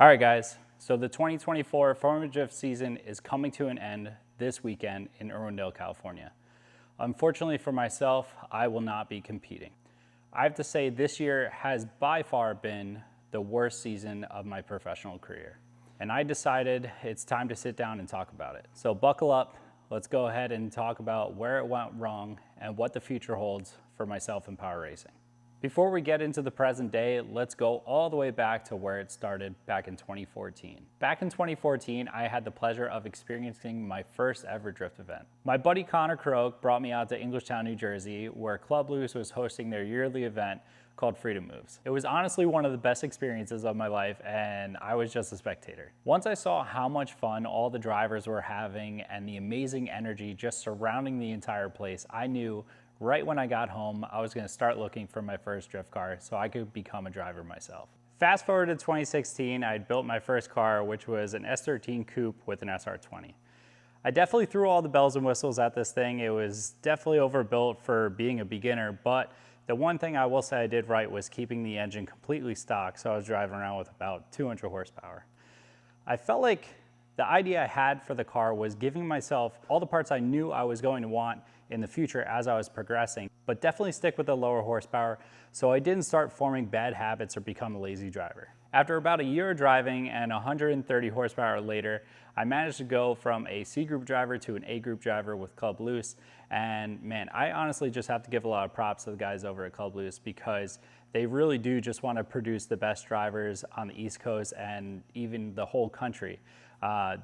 All right, guys. So the 2024 Formula Drift season is coming to an end this weekend in Irwindale, California. Unfortunately for myself, I will not be competing. I have to say this year has by far been the worst season of my professional career. And I decided it's time to sit down and talk about it. So buckle up, let's go ahead and talk about where it went wrong and what the future holds for myself in power racing. Before we get into the present day, let's go all the way back to where it started back in 2014. Back in 2014, I had the pleasure of experiencing my first ever drift event. My buddy Connor Croak brought me out to Englishtown, New Jersey, where Club Loose was hosting their yearly event called Freedom Moves. It was honestly one of the best experiences of my life, and I was just a spectator. Once I saw how much fun all the drivers were having and the amazing energy just surrounding the entire place, I knew right when I got home, I was gonna start looking for my first drift car so I could become a driver myself. Fast forward to 2016, I had built my first car, which was an S13 Coupe with an SR20. I definitely threw all the bells and whistles at this thing. It was definitely overbuilt for being a beginner, but the one thing I will say I did right was keeping the engine completely stock, so I was driving around with about 200 horsepower. I felt like the idea I had for the car was giving myself all the parts I knew I was going to want in the future as I was progressing, but definitely stick with the lower horsepower so I didn't start forming bad habits or become a lazy driver. After about a year of driving and 130 horsepower later, I managed to go from a C group driver to an A group driver with Club Loose. And man, I honestly just have to give a lot of props to the guys over at Club Loose because they really do just want to produce the best drivers on the East Coast and even the whole country.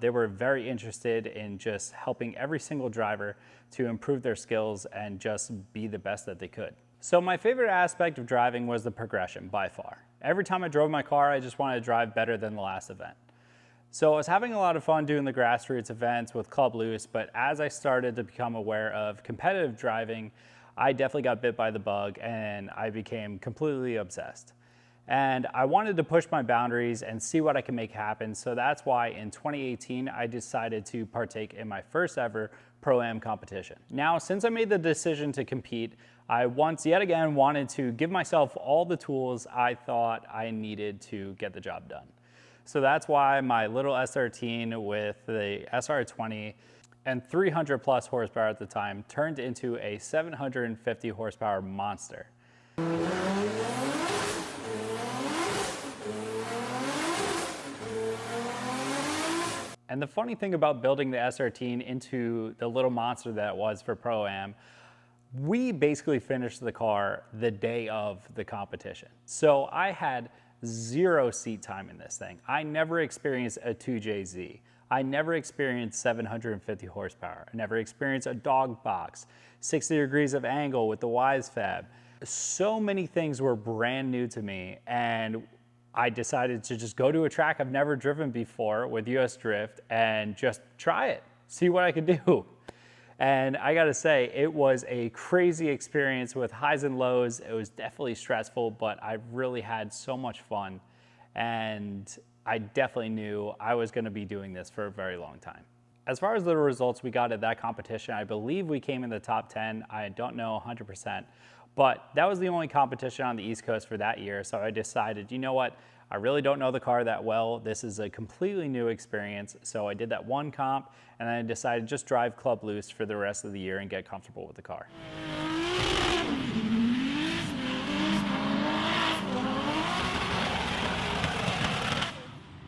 They were very interested in just helping every single driver to improve their skills and just be the best that they could. So my favorite aspect of driving was the progression by far. Every time I drove my car, I just wanted to drive better than the last event. So I was having a lot of fun doing the grassroots events with Club Loose, but as I started to become aware of competitive driving, I definitely got bit by the bug and I became completely obsessed. And I wanted to push my boundaries and see what I can make happen. So that's why in 2018, I decided to partake in my first ever Pro-Am competition. Now, since I made the decision to compete, I once yet again wanted to give myself all the tools I thought I needed to get the job done. So that's why my little S13 with the SR20 and 300 plus horsepower at the time turned into a 750 horsepower monster. And the funny thing about building the S13 into the little monster that it was for Pro-Am, we basically finished the car the day of the competition. So I had zero seat time in this thing. I never experienced a 2JZ. I never experienced 750 horsepower. I never experienced a dog box, 60 degrees of angle with the WiseFab. So many things were brand new to me, and I decided to just go to a track I've never driven before with US Drift and just try it, see what I could do. And I gotta say, it was a crazy experience with highs and lows. It was definitely stressful, but I really had so much fun. And I definitely knew I was gonna be doing this for a very long time. As far as the results we got at that competition, I believe we came in the top 10. I don't know 100%, but that was the only competition on the East Coast for that year. So I decided, you know what? I really don't know the car that well. This is a completely new experience. So I did that one comp and then I decided just drive Club Loose for the rest of the year and get comfortable with the car.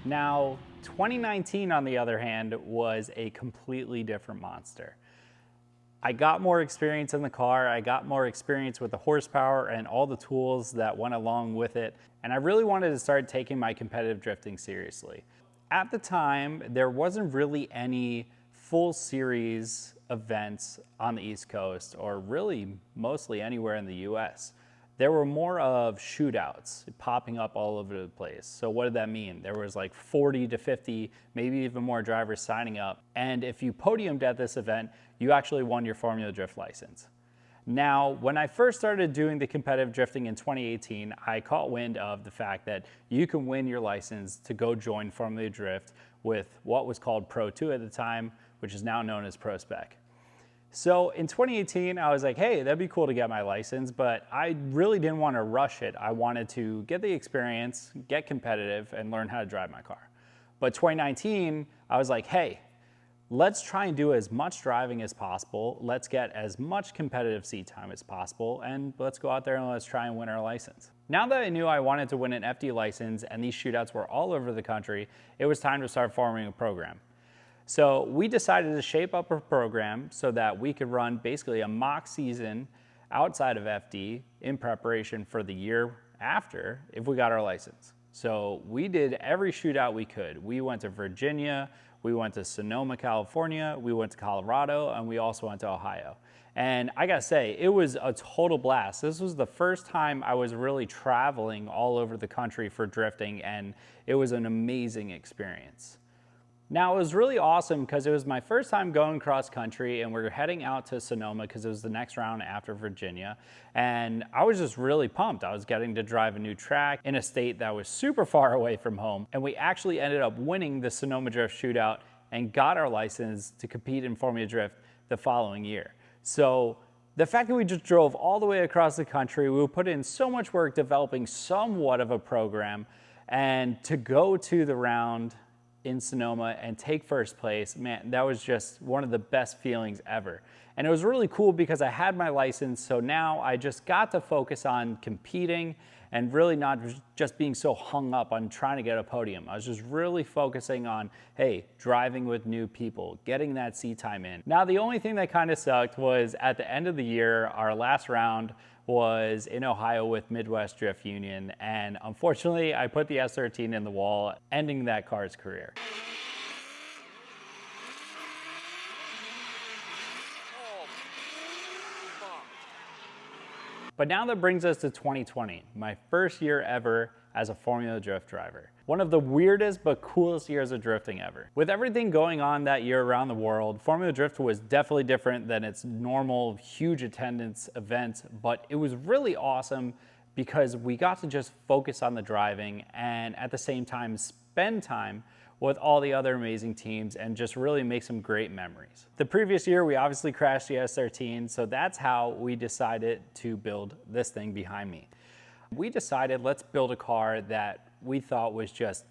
Now, 2019 on the other hand was a completely different monster. I got more experience in the car, I got more experience with the horsepower and all the tools that went along with it, and I really wanted to start taking my competitive drifting seriously. At the time, there wasn't really any full series events on the East Coast, or really mostly anywhere in the US. There were more of shootouts popping up all over the place. So what did that mean? There was like 40 to 50, maybe even more drivers signing up. And if you podiumed at this event, you actually won your Formula Drift license. Now, when I first started doing the competitive drifting in 2018, I caught wind of the fact that you can win your license to go join Formula Drift with what was called Pro 2 at the time, which is now known as Pro Spec. So in 2018, I was like, hey, that'd be cool to get my license, but I really didn't want to rush it. I wanted to get the experience, get competitive, and learn how to drive my car. But 2019, I was like, hey, let's try and do as much driving as possible. Let's get as much competitive seat time as possible, and let's go out there and let's try and win our license. Now that I knew I wanted to win an FD license and these shootouts were all over the country, it was time to start forming a program. So we decided to shape up a program so that we could run basically a mock season outside of FD in preparation for the year after if we got our license. So we did every shootout we could. We went to Virginia, we went to Sonoma, California, we went to Colorado, and we also went to Ohio. And I gotta say, it was a total blast. This was the first time I was really traveling all over the country for drifting, and it was an amazing experience. Now, it was really awesome because it was my first time going cross country, and we were heading out to Sonoma because it was the next round after Virginia. And I was just really pumped. I was getting to drive a new track in a state that was super far away from home. And we actually ended up winning the Sonoma Drift Shootout and got our license to compete in Formula Drift the following year. So the fact that we just drove all the way across the country, we put in so much work developing somewhat of a program, and to go to the round in Sonoma and take first place, man, that was just one of the best feelings ever. And it was really cool because I had my license, so now I just got to focus on competing and really not just being so hung up on trying to get a podium. I was just really focusing on, hey, driving with new people, getting that seat time in. Now, the only thing that kind of sucked was at the end of the year, our last round was in Ohio with Midwest Drift Union, and unfortunately I put the S13 in the wall, ending that car's career. But now that brings us to 2020, my first year ever as a Formula Drift driver. One of the weirdest but coolest years of drifting ever. With everything going on that year around the world, Formula Drift was definitely different than its normal huge attendance event, but it was really awesome because we got to just focus on the driving and at the same time spend time with all the other amazing teams and just really make some great memories. The previous year, we obviously crashed the S13, so that's how we decided to build this thing behind me. We decided let's build a car that we thought was just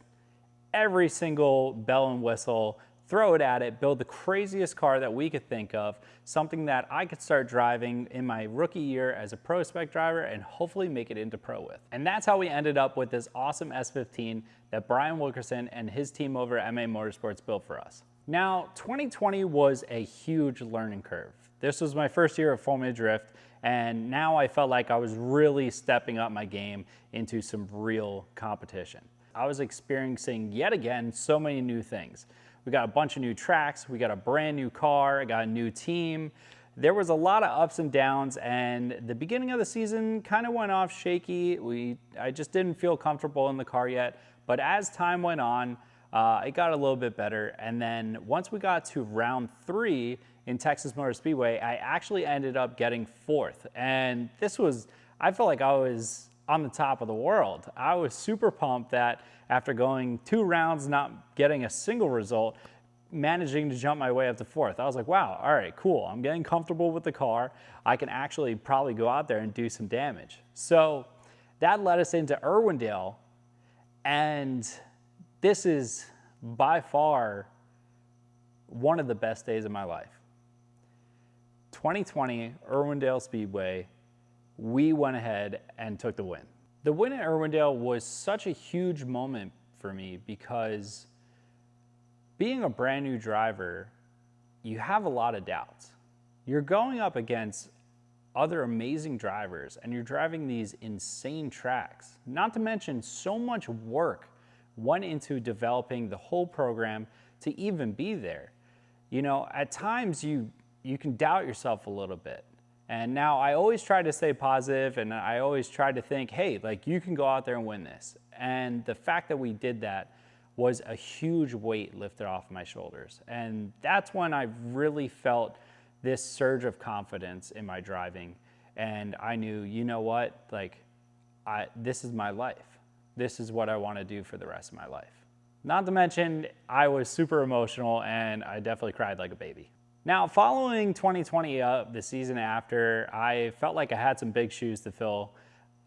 every single bell and whistle, throw it at it, build the craziest car that we could think of, something that I could start driving in my rookie year as a pro spec driver and hopefully make it into pro with. And that's how we ended up with this awesome S15 that Brian Wilkerson and his team over at MA Motorsports built for us. Now, 2020 was a huge learning curve. This was my first year of Formula Drift, and now I felt like I was really stepping up my game into some real competition. I was experiencing yet again so many new things. We got a bunch of new tracks, we got a brand new car, I got a new team. There was a lot of ups and downs, and the beginning of the season kind of went off shaky. I just didn't feel comfortable in the car yet, but as time went on, it got a little bit better. And then once we got to round 3 in Texas Motor Speedway, I actually ended up getting 4th. And this was, I felt like I was on the top of the world. I was super pumped that after going 2 rounds, not getting a single result, managing to jump my way up to 4th. I was like, wow, all right, cool. I'm getting comfortable with the car. I can actually probably go out there and do some damage. So that led us into Irwindale, and this is by far one of the best days of my life. 2020, Irwindale Speedway, we went ahead and took the win. The win at Irwindale was such a huge moment for me because being a brand new driver, you have a lot of doubts. You're going up against other amazing drivers and you're driving these insane tracks. Not to mention so much work went into developing the whole program to even be there. You know, at times you can doubt yourself a little bit. And now I always try to stay positive and I always try to think, hey, like you can go out there and win this. And the fact that we did that was a huge weight lifted off my shoulders. And that's when I really felt this surge of confidence in my driving. And I knew, you know what, like this is my life. This is what I want to do for the rest of my life. Not to mention, I was super emotional and I definitely cried like a baby. Now, following 2020 up, the season after, I felt like I had some big shoes to fill.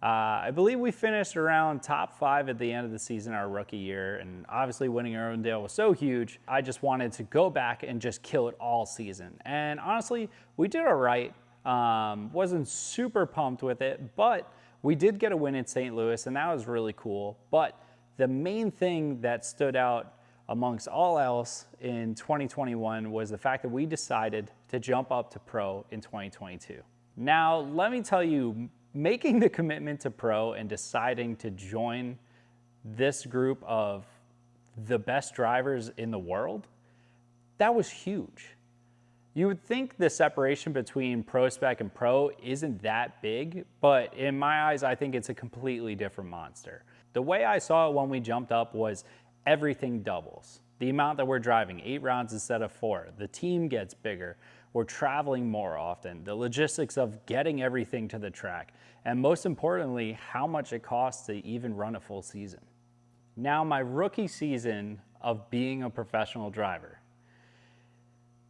I believe we finished around top 5 at the end of the season, our rookie year, and obviously winning Irwindale was so huge. I just wanted to go back and just kill it all season. And honestly, we did all right. Wasn't super pumped with it, but we did get a win in St. Louis, and that was really cool. But the main thing that stood out amongst all else in 2021 was the fact that we decided to jump up to pro in 2022. Now, let me tell you, making the commitment to pro and deciding to join this group of the best drivers in the world, that was huge. You would think the separation between pro spec and pro isn't that big, but in my eyes, I think it's a completely different monster. The way I saw it when we jumped up was everything doubles. The amount that we're driving, 8 rounds instead of 4. The team gets bigger. We're traveling more often. The logistics of getting everything to the track. And most importantly, how much it costs to even run a full season. Now, my rookie season of being a professional driver.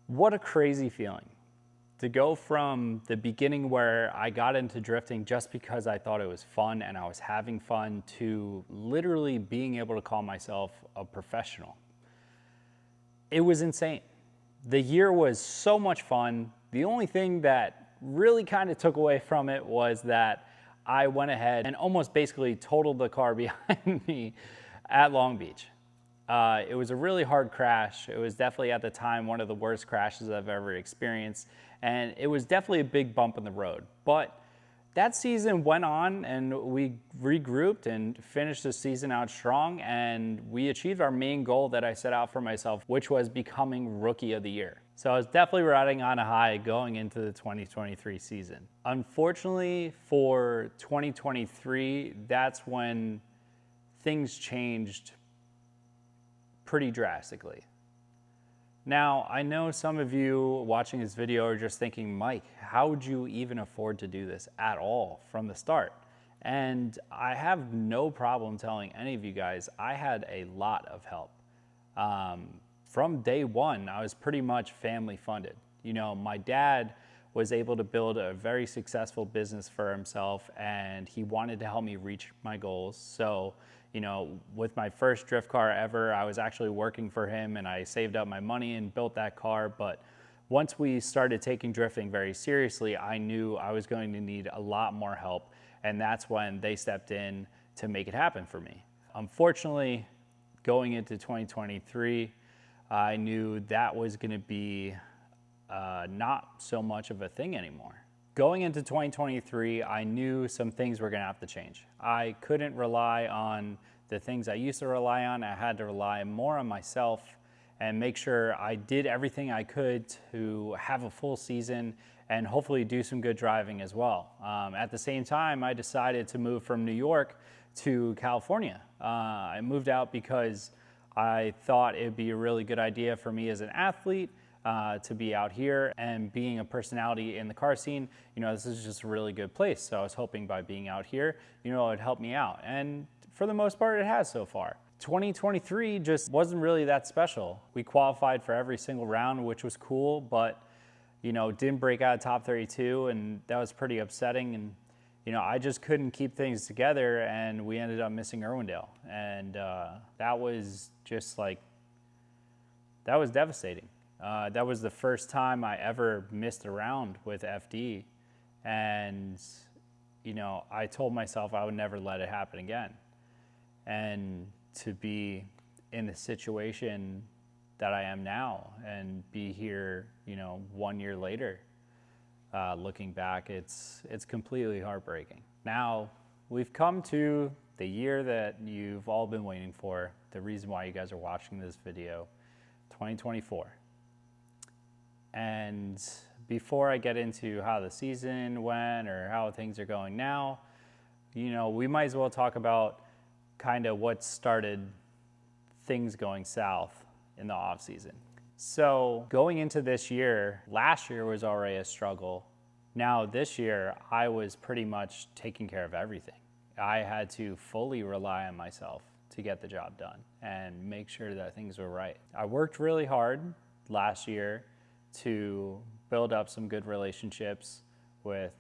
What a crazy feeling. To go from the beginning where I got into drifting just because I thought it was fun and I was having fun to literally being able to call myself a professional. It was insane. The year was so much fun. The only thing that really kind of took away from it was that I went ahead and almost basically totaled the car behind me at Long Beach. It was a really hard crash. It was definitely at the time one of the worst crashes I've ever experienced. And it was definitely a big bump in the road. But that season went on and we regrouped and finished the season out strong. And we achieved our main goal that I set out for myself, which was becoming Rookie of the Year. So I was definitely riding on a high going into the 2023 season. Unfortunately for 2023, that's when things changed pretty drastically. Now, I know some of you watching this video are just thinking, Mike, how would you even afford to do this at all from the start? And I have no problem telling any of you guys, I had a lot of help. From day one, I was pretty much family funded. You know, my dad was able to build a very successful business for himself and he wanted to help me reach my goals. So, you know, with my first drift car ever, I was actually working for him and I saved up my money and built that car. But once we started taking drifting very seriously, I knew I was going to need a lot more help. And that's when they stepped in to make it happen for me. Unfortunately, going into 2023, I knew that was going to be not so much of a thing anymore. Going into 2023, I knew some things were going to have to change. I couldn't rely on the things I used to rely on. I had to rely more on myself and make sure I did everything I could to have a full season and hopefully do some good driving as well. At the same time, I decided to move from New York to California. I moved out because I thought it'd be a really good idea for me as an athlete to be out here, and being a personality in the car scene, you know, this is just a really good place. So I was hoping by being out here, you know, it would help me out. And for the most part, it has so far. 2023 just wasn't really that special. We qualified for every single round, which was cool, but, you know, didn't break out of top 32, and that was pretty upsetting. And, you know, I just couldn't keep things together, and we ended up missing Irwindale. And that was just like, that was devastating. That was the first time I ever missed a round with FD. And, you know, I told myself I would never let it happen again. And to be in the situation that I am now and be here, you know, 1 year later, looking back, it's completely heartbreaking. Now, we've come to the year that you've all been waiting for, the reason why you guys are watching this video, 2024. And before I get into how the season went or how things are going now, you know, we might as well talk about kind of what started things going south in the off season. So going into this year, last year was already a struggle. Now this year, I was pretty much taking care of everything. I had to fully rely on myself to get the job done and make sure that things were right. I worked really hard last year to build up some good relationships with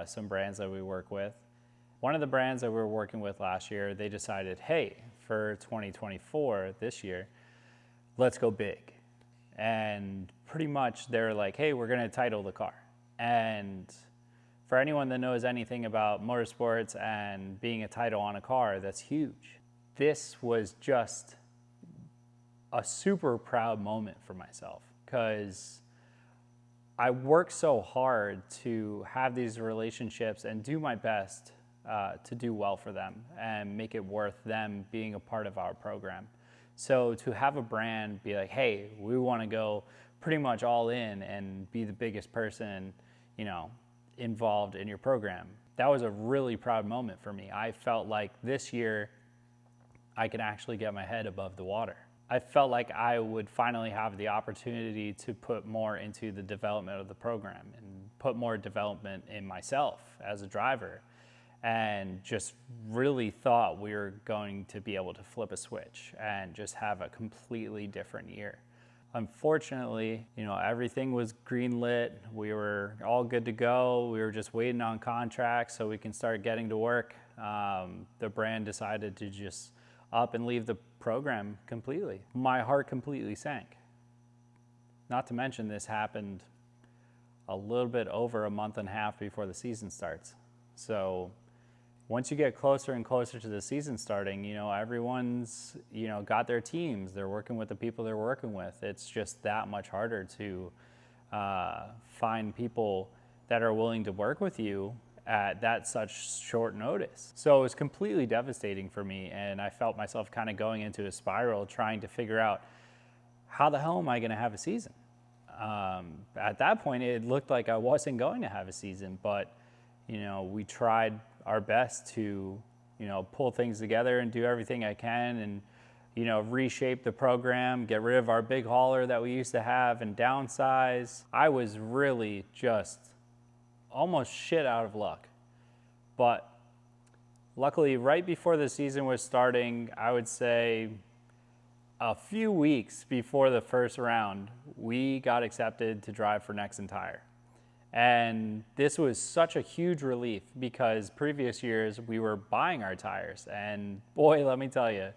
some brands that we work with. One of the brands that we were working with last year, they decided, hey, for 2024, this year, let's go big. And pretty much they're like, hey, we're going to title the car. And for anyone that knows anything about motorsports and being a title on a car, that's huge. This was just a super proud moment for myself because I work so hard to have these relationships and do my best to do well for them and make it worth them being a part of our program. So to have a brand be like, hey, we want to go pretty much all in and be the biggest person, involved in your program, that was a really proud moment for me. I felt like this year I could actually get my head above the water. I felt like I would finally have the opportunity to put more into the development of the program and put more development in myself as a driver, and just really thought we were going to be able to flip a switch and just have a completely different year. Unfortunately, everything was greenlit. We were all good to go. We were just waiting on contracts so we can start getting to work. The brand decided to just up and leave the program completely. My heart completely sank. Not to mention this happened a little bit over a month and a half before the season starts. So once you get closer and closer to the season starting, everyone's, got their teams. They're working with the people they're working with. It's just that much harder to find people that are willing to work with you at that such short notice. So it was completely devastating for me, and I felt myself kind of going into a spiral trying to figure out how the hell am I going to have a season? At that point, it looked like I wasn't going to have a season, but we tried our best to, pull things together and do everything I can and, reshape the program, get rid of our big hauler that we used to have and downsize. I was really just almost shit out of luck. But luckily, right before the season was starting, I would say a few weeks before the first round, we got accepted to drive for Nexen Tire. And this was such a huge relief because previous years we were buying our tires. And boy, let me tell you,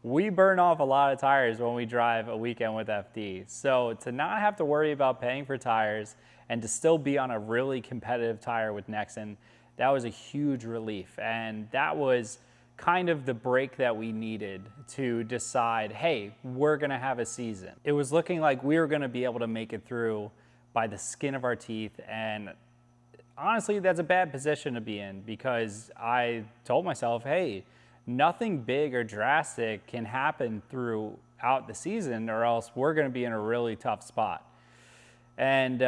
we burn off a lot of tires when we drive a weekend with FD. So to not have to worry about paying for tires and to still be on a really competitive tire with Nexen, that was a huge relief. And that was kind of the break that we needed to decide, hey, we're gonna have a season. It was looking like we were gonna be able to make it through by the skin of our teeth. And honestly, that's a bad position to be in because I told myself, hey, nothing big or drastic can happen throughout the season or else we're going to be in a really tough spot. And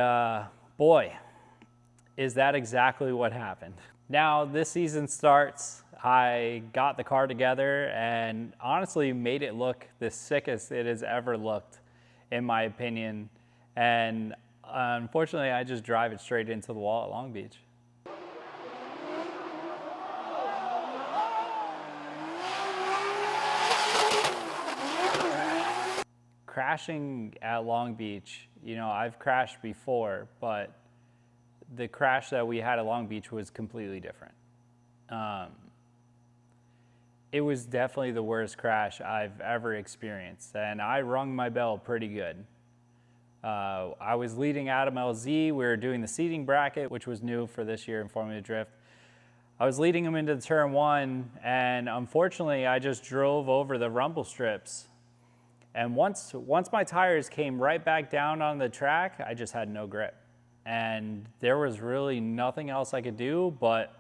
boy, is that exactly what happened. Now this season starts, I got the car together and honestly made it look the sickest it has ever looked, in my opinion. And unfortunately, I just drive it straight into the wall at Long Beach. Crashing at Long Beach, I've crashed before, but the crash that we had at Long Beach was completely different. It was definitely the worst crash I've ever experienced, and I rung my bell pretty good. I was leading Adam LZ. We were doing the seating bracket, which was new for this year in Formula Drift. I was leading him into the turn one, and unfortunately, I just drove over the rumble strips. And once my tires came right back down on the track, I just had no grip. And there was really nothing else I could do but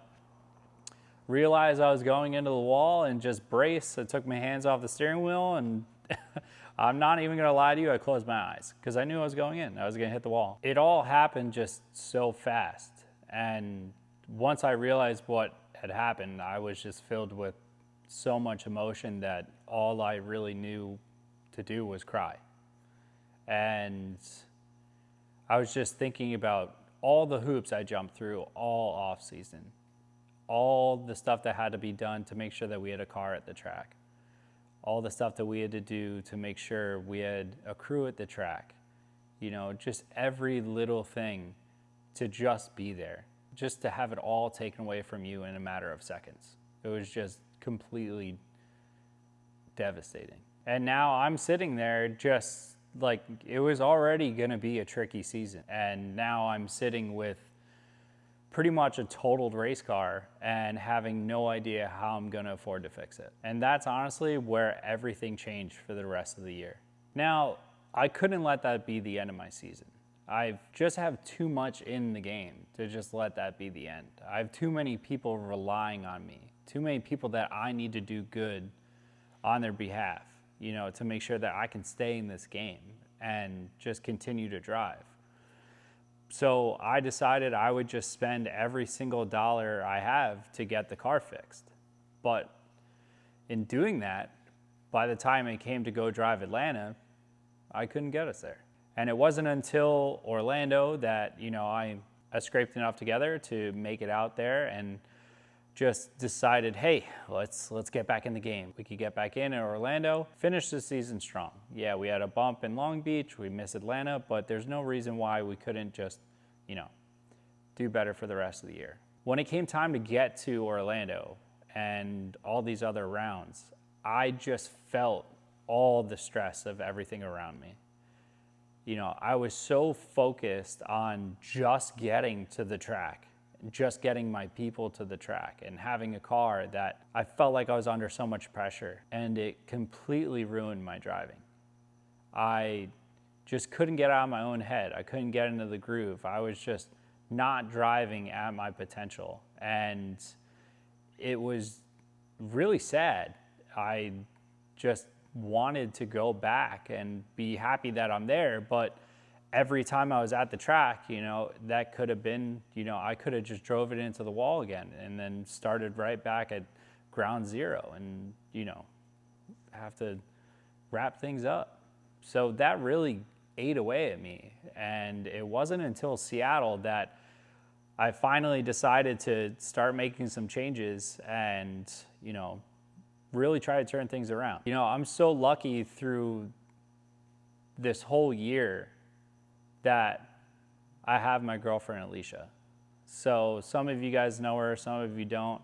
realize I was going into the wall and just brace. I took my hands off the steering wheel, and I'm not even gonna lie to you, I closed my eyes because I knew I was going in. I was gonna hit the wall. It all happened just so fast. And once I realized what had happened, I was just filled with so much emotion that all I really knew to do was cry. And I was just thinking about all the hoops I jumped through all off season, all the stuff that had to be done to make sure that we had a car at the track, all the stuff that we had to do to make sure we had a crew at the track, just every little thing to just be there, just to have it all taken away from you in a matter of seconds. It was just completely devastating. And now I'm sitting there just like it was already going to be a tricky season. And now I'm sitting with pretty much a totaled race car and having no idea how I'm going to afford to fix it. And that's honestly where everything changed for the rest of the year. Now, I couldn't let that be the end of my season. I just have too much in the game to just let that be the end. I have too many people relying on me, too many people that I need to do good on their behalf, to make sure that I can stay in this game and just continue to drive. So I decided I would just spend every single dollar I have to get the car fixed. But in doing that, by the time it came to go drive Atlanta, I couldn't get us there. And it wasn't until Orlando that, I scraped enough together to make it out there and just decided, hey, let's get back in the game. We could get back in Orlando, finish the season strong. Yeah, we had a bump in Long Beach, we missed Atlanta, but there's no reason why we couldn't just, do better for the rest of the year. When it came time to get to Orlando and all these other rounds, I just felt all the stress of everything around me. I was so focused on just getting to the track, just getting my people to the track and having a car that I felt like I was under so much pressure, and it completely ruined my driving. I just couldn't get out of my own head. I couldn't get into the groove. I was just not driving at my potential, and it was really sad. I just wanted to go back and be happy that I'm there, but every time I was at the track, that could have been, I could have just drove it into the wall again and then started right back at ground zero and, have to wrap things up. So that really ate away at me. And it wasn't until Seattle that I finally decided to start making some changes and, really try to turn things around. I'm so lucky through this whole year that I have my girlfriend, Alicia. So some of you guys know her, some of you don't.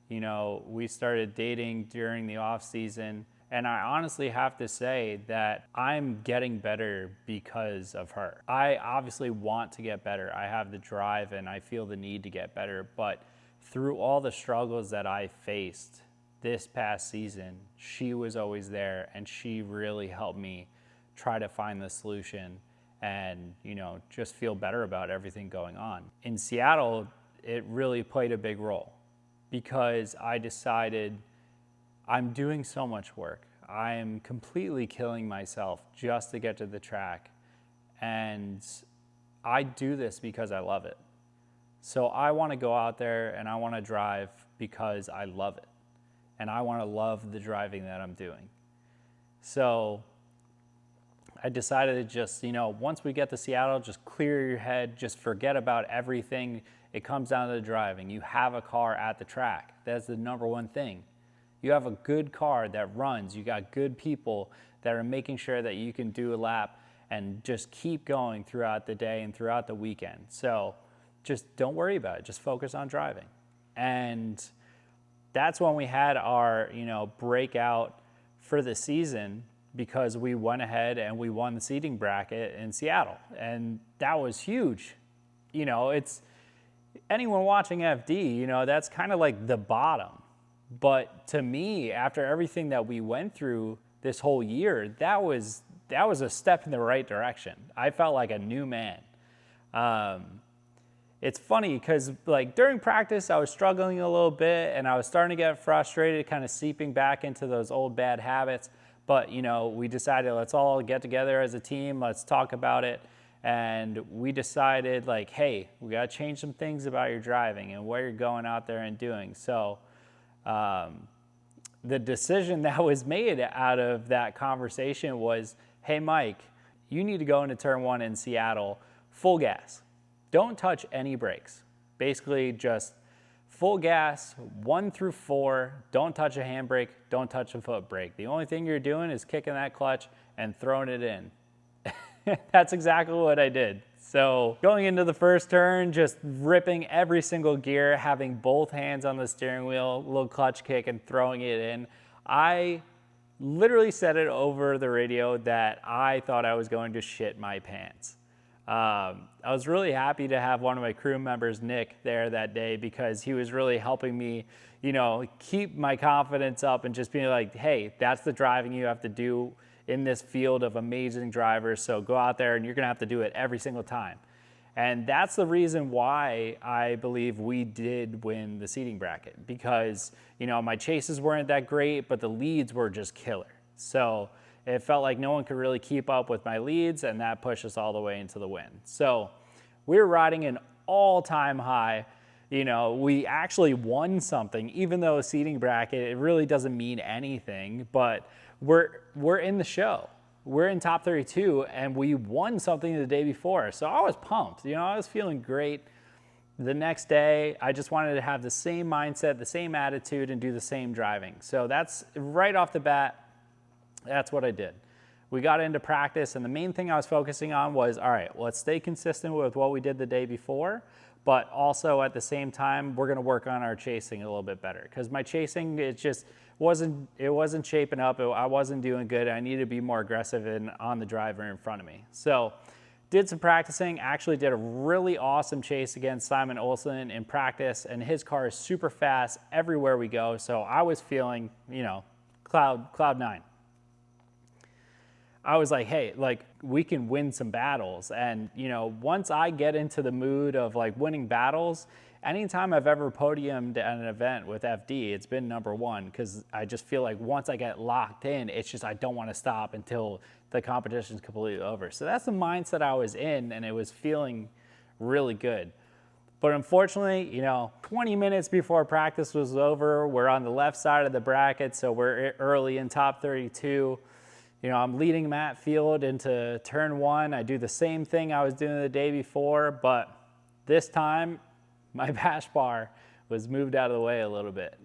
We started dating during the off season, and I honestly have to say that I'm getting better because of her. I obviously want to get better. I have the drive and I feel the need to get better, but through all the struggles that I faced this past season, she was always there, and she really helped me try to find the solution and, just feel better about everything going on. In Seattle, it really played a big role because I decided I'm doing so much work. I am completely killing myself just to get to the track, and I do this because I love it. So I want to go out there and I want to drive because I love it. And I want to love the driving that I'm doing. So I decided to just, once we get to Seattle, just clear your head, just forget about everything. It comes down to the driving. You have a car at the track. That's the number one thing. You have a good car that runs. You got good people that are making sure that you can do a lap and just keep going throughout the day and throughout the weekend. So just don't worry about it. Just focus on driving. And that's when we had our, breakout for the season, because we went ahead and we won the seating bracket in Seattle. And that was huge. It's anyone watching FD, that's kind of like the bottom. But to me, after everything that we went through this whole year, that was a step in the right direction. I felt like a new man. It's funny because during practice, I was struggling a little bit and I was starting to get frustrated, kind of seeping back into those old bad habits. But, we decided let's all get together as a team. Let's talk about it. And we decided hey, we got to change some things about your driving and what you're going out there and doing. So the decision that was made out of that conversation was, hey, Mike, you need to go into turn one in Seattle full gas. Don't touch any brakes. Basically just full gas, 1 through 4. Don't touch a handbrake. Don't touch a foot brake. The only thing you're doing is kicking that clutch and throwing it in. That's exactly what I did. So going into the first turn, just ripping every single gear, having both hands on the steering wheel, little clutch kick and throwing it in. I literally said it over the radio that I thought I was going to shit my pants. I was really happy to have one of my crew members, Nick, there that day because he was really helping me, keep my confidence up and just being like, hey, that's the driving you have to do in this field of amazing drivers. So go out there and you're going to have to do it every single time. And that's the reason why I believe we did win the seating bracket because, my chases weren't that great, but the leads were just killer. So it felt like no one could really keep up with my leads, and that pushed us all the way into the win. So we were riding an all-time high. We actually won something, even though a seating bracket, it really doesn't mean anything, but we're in the show. We're in top 32, and we won something the day before. So I was pumped. I was feeling great. The next day, I just wanted to have the same mindset, the same attitude, and do the same driving. So that's right off the bat. That's what I did. We got into practice, and the main thing I was focusing on was, all right, let's stay consistent with what we did the day before, but also at the same time, we're going to work on our chasing a little bit better because my chasing, it just wasn't shaping up. I wasn't doing good. I needed to be more aggressive and on the driver in front of me. So did some practicing, actually did a really awesome chase against Simon Olsen in practice, and his car is super fast everywhere we go. So I was feeling, cloud nine. I was like, hey, we can win some battles. And, once I get into the mood of winning battles, anytime I've ever podiumed at an event with FD, it's been number one because I just feel like once I get locked in, it's just I don't want to stop until the competition's completely over. So that's the mindset I was in, and it was feeling really good. But unfortunately, 20 minutes before practice was over, we're on the left side of the bracket, so we're early in top 32. I'm leading Matt Field into turn one. I do the same thing I was doing the day before, but this time my bash bar was moved out of the way a little bit.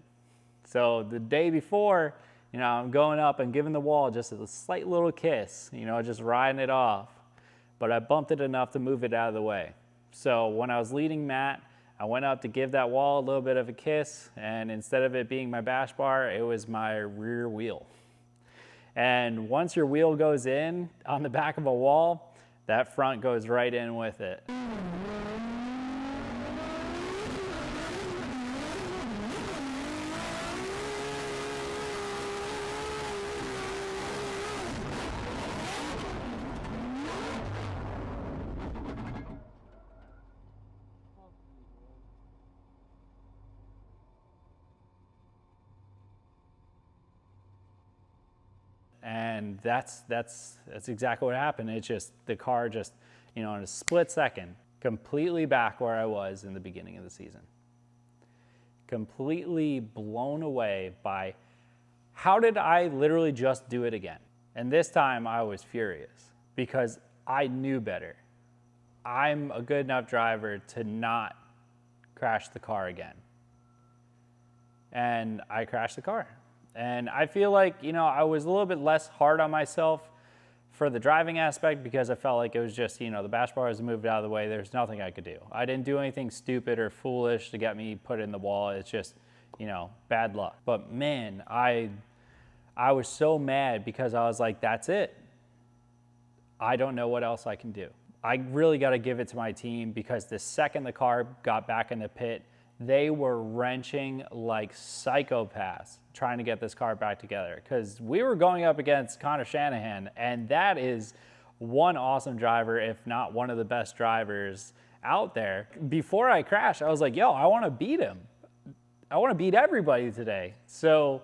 So the day before, I'm going up and giving the wall just a slight little kiss, just riding it off. But I bumped it enough to move it out of the way. So when I was leading Matt, I went up to give that wall a little bit of a kiss, and instead of it being my bash bar, it was my rear wheel. And once your wheel goes in on the back of a wall, that front goes right in with it. And that's exactly what happened. It's just the car just, in a split second, completely back where I was in the beginning of the season. Completely blown away by how did I literally just do it again? And this time I was furious because I knew better. I'm a good enough driver to not crash the car again. And I crashed the car. And I feel like, I was a little bit less hard on myself for the driving aspect because I felt like it was just, the bash bar was moved out of the way. There's nothing I could do. I didn't do anything stupid or foolish to get me put in the wall. It's just, bad luck. But man, I was so mad because I was like, that's it. I don't know what else I can do. I really got to give it to my team because the second the car got back in the pit, they were wrenching like psychopaths trying to get this car back together because we were going up against Connor Shanahan, and that is one awesome driver, if not one of the best drivers out there. Before I crashed, I was like, I want to beat him. I want to beat everybody today. So,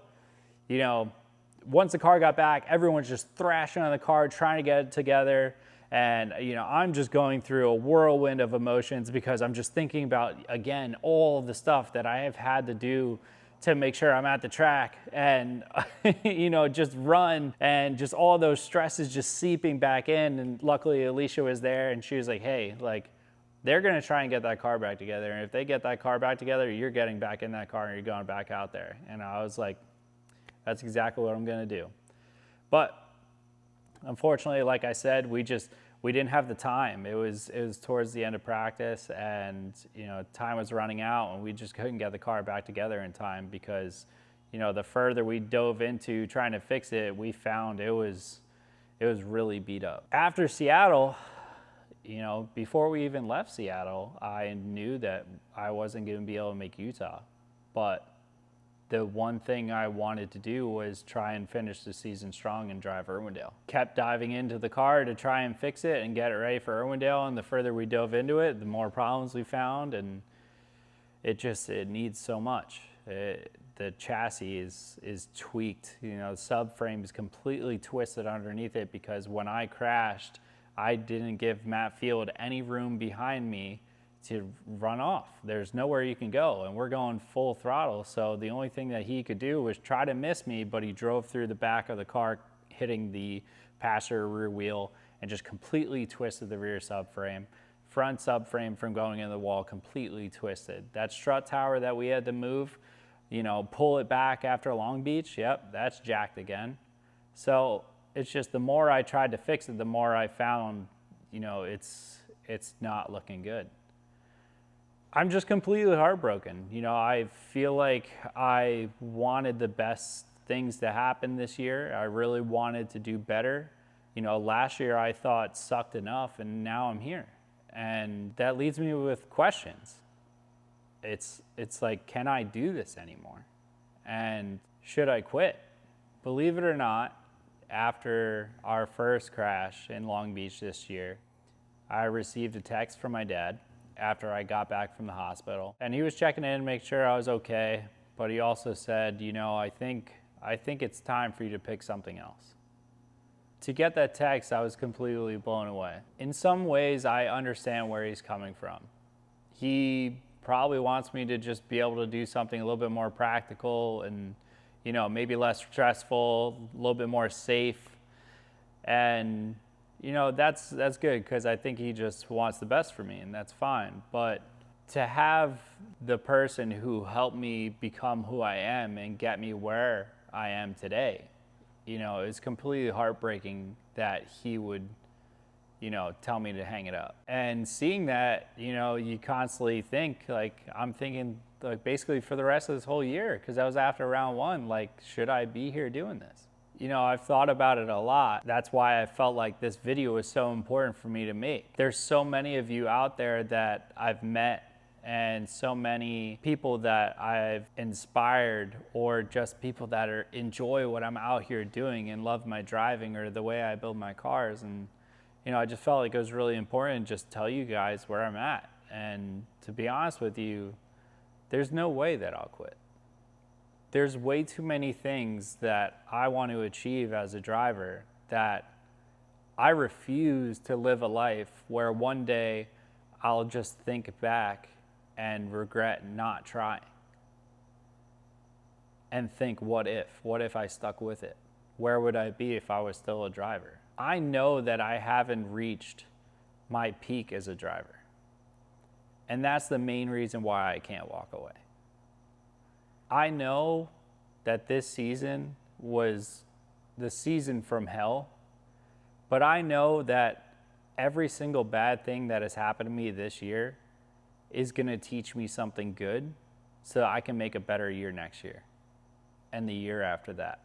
once the car got back, everyone's just thrashing on the car, trying to get it together. And, I'm just going through a whirlwind of emotions because I'm just thinking about, again, all of the stuff that I have had to do to make sure I'm at the track and, just run and just all those stresses just seeping back in. And luckily Alicia was there and she was like, hey, they're going to try and get that car back together. And if they get that car back together, you're getting back in that car and you're going back out there. And I was like, that's exactly what I'm going to do. But unfortunately, like I said, we we didn't have the time. It was towards the end of practice, and time was running out, and we just couldn't get the car back together in time because the further we dove into trying to fix it, we found it was really beat up. After Seattle, before we even left Seattle, I knew that I wasn't going to be able to make Utah, but the one thing I wanted to do was try and finish the season strong and drive Irwindale. Kept diving into the car to try and fix it and get it ready for Irwindale, and the further we dove into it, the more problems we found, and it needs so much. The chassis is tweaked. The subframe is completely twisted underneath it because when I crashed, I didn't give Matt Field any room behind me to run off. There's nowhere you can go, and we're going full throttle, so the only thing that he could do was try to miss me, but he drove through the back of the car, hitting the passenger rear wheel, and just completely twisted the rear subframe. Front subframe from going in the wall completely twisted. That strut tower that we had to move, pull it back after Long Beach, yep, that's jacked again. So it's just the more I tried to fix it, the more I found, it's not looking good. I'm just completely heartbroken. I feel like I wanted the best things to happen this year. I really wanted to do better. Last year I thought sucked enough, and now I'm here. And that leaves me with questions. It's like, can I do this anymore? And should I quit? Believe it or not, after our first crash in Long Beach this year, I received a text from my dad after I got back from the hospital. And he was checking in to make sure I was okay, but he also said, I think it's time for you to pick something else. To get that text, I was completely blown away. In some ways, I understand where he's coming from. He probably wants me to just be able to do something a little bit more practical and, maybe less stressful, a little bit more safe. And that's good because I think he just wants the best for me, and that's fine. But to have the person who helped me become who I am and get me where I am today, it's completely heartbreaking that he would, tell me to hang it up. And seeing that, you constantly think, I'm thinking, basically for the rest of this whole year, because that was after round one, should I be here doing this? I've thought about it a lot. That's why I felt like this video was so important for me to make. There's so many of you out there that I've met and so many people that I've inspired, or just people that enjoy what I'm out here doing and love my driving or the way I build my cars. And, I just felt like it was really important to just tell you guys where I'm at. And to be honest with you, there's no way that I'll quit. There's way too many things that I want to achieve as a driver that I refuse to live a life where one day I'll just think back and regret not trying. And think, what if I stuck with it? Where would I be if I was still a driver? I know that I haven't reached my peak as a driver. And that's the main reason why I can't walk away. I know that this season was the season from hell, but I know that every single bad thing that has happened to me this year is going to teach me something good so I can make a better year next year and the year after that.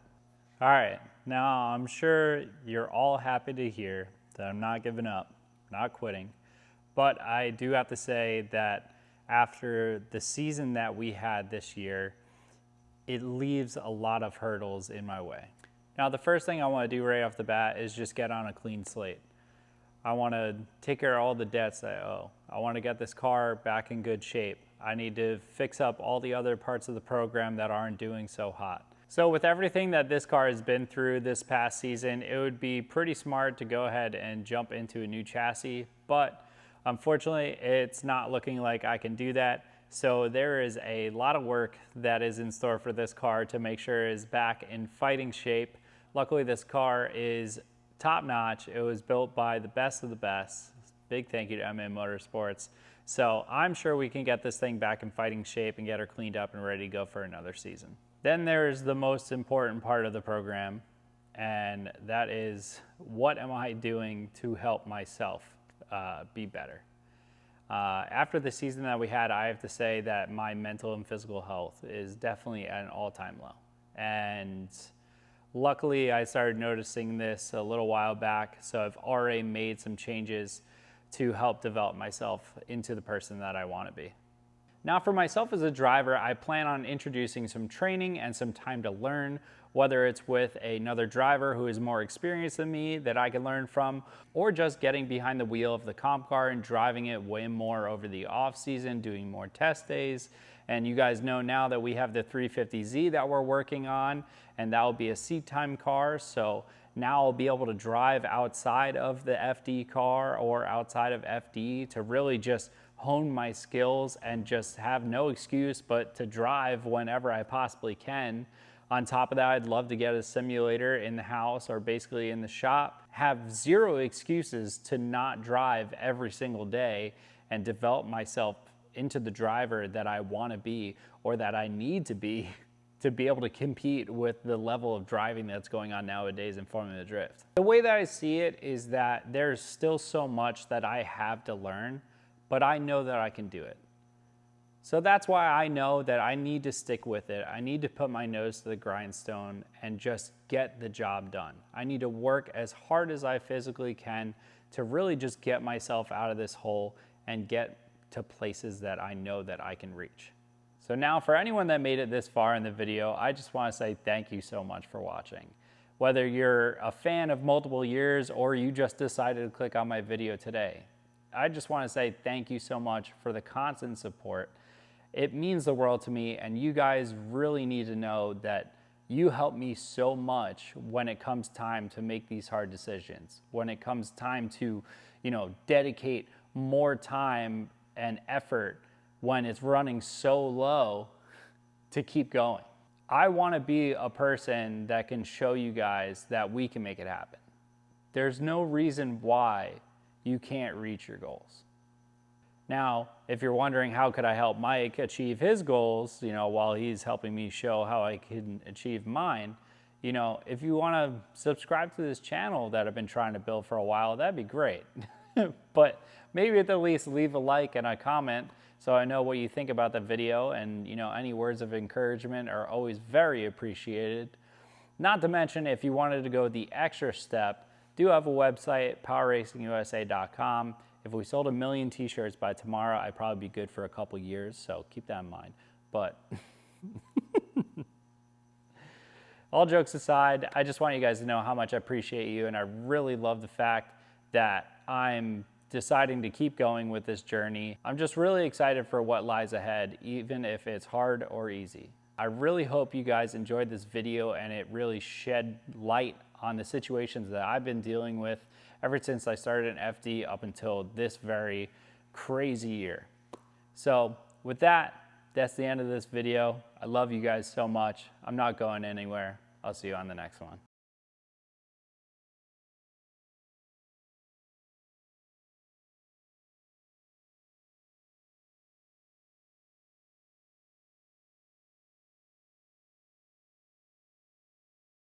All right, now I'm sure you're all happy to hear that I'm not giving up, not quitting, but I do have to say that after the season that we had this year, it leaves a lot of hurdles in my way. Now, the first thing I want to do right off the bat is just get on a clean slate. I want to take care of all the debts I owe. I want to get this car back in good shape. I need to fix up all the other parts of the program that aren't doing so hot. So with everything that this car has been through this past season, it would be pretty smart to go ahead and jump into a new chassis, but unfortunately, it's not looking like I can do that. So there is a lot of work that is in store for this car to make sure it is back in fighting shape. Luckily, this car is top notch. It was built by the best of the best. Big thank you to MM Motorsports. So I'm sure we can get this thing back in fighting shape and get her cleaned up and ready to go for another season. Then there's the most important part of the program, and that is, what am I doing to help myself be better? After the season that we had, I have to say that my mental and physical health is definitely at an all-time low. And luckily, I started noticing this a little while back, so I've already made some changes to help develop myself into the person that I want to be. Now, for myself as a driver, I plan on introducing some training and some time to learn, whether it's with another driver who is more experienced than me that I can learn from, or just getting behind the wheel of the comp car and driving it way more over the off season, doing more test days. And you guys know now that we have the 350Z that we're working on, and that will be a seat time car. So now I'll be able to drive outside of the FD car or outside of FD to really just hone my skills and just have no excuse but to drive whenever I possibly can. On top of that, I'd love to get a simulator in the house or basically in the shop, have zero excuses to not drive every single day and develop myself into the driver that I want to be or that I need to be able to compete with the level of driving that's going on nowadays in Formula Drift. The way that I see it is that there's still so much that I have to learn, but I know that I can do it. So that's why I know that I need to stick with it. I need to put my nose to the grindstone and just get the job done. I need to work as hard as I physically can to really just get myself out of this hole and get to places that I know that I can reach. So now, for anyone that made it this far in the video, I just want to say thank you so much for watching. Whether you're a fan of multiple years or you just decided to click on my video today, I just want to say thank you so much for the constant support. It means the world to me, and you guys really need to know that you help me so much when it comes time to make these hard decisions, when it comes time to, dedicate more time and effort when it's running so low to keep going. I want to be a person that can show you guys that we can make it happen. There's no reason why you can't reach your goals. Now, if you're wondering how could I help Mike achieve his goals, while he's helping me show how I can achieve mine, if you want to subscribe to this channel that I've been trying to build for a while, that'd be great. But maybe at the least leave a like and a comment so I know what you think about the video, and any words of encouragement are always very appreciated. Not to mention, if you wanted to go the extra step, do have a website, powerracingusa.com. If we sold 1 million t-shirts by tomorrow, I'd probably be good for a couple years, so keep that in mind. But all jokes aside, I just want you guys to know how much I appreciate you, and I really love the fact that I'm deciding to keep going with this journey. I'm just really excited for what lies ahead, even if it's hard or easy. I really hope you guys enjoyed this video and it really shed light on the situations that I've been dealing with ever since I started in FD up until this very crazy year. So with that, that's the end of this video. I love you guys so much. I'm not going anywhere. I'll see you on the next one.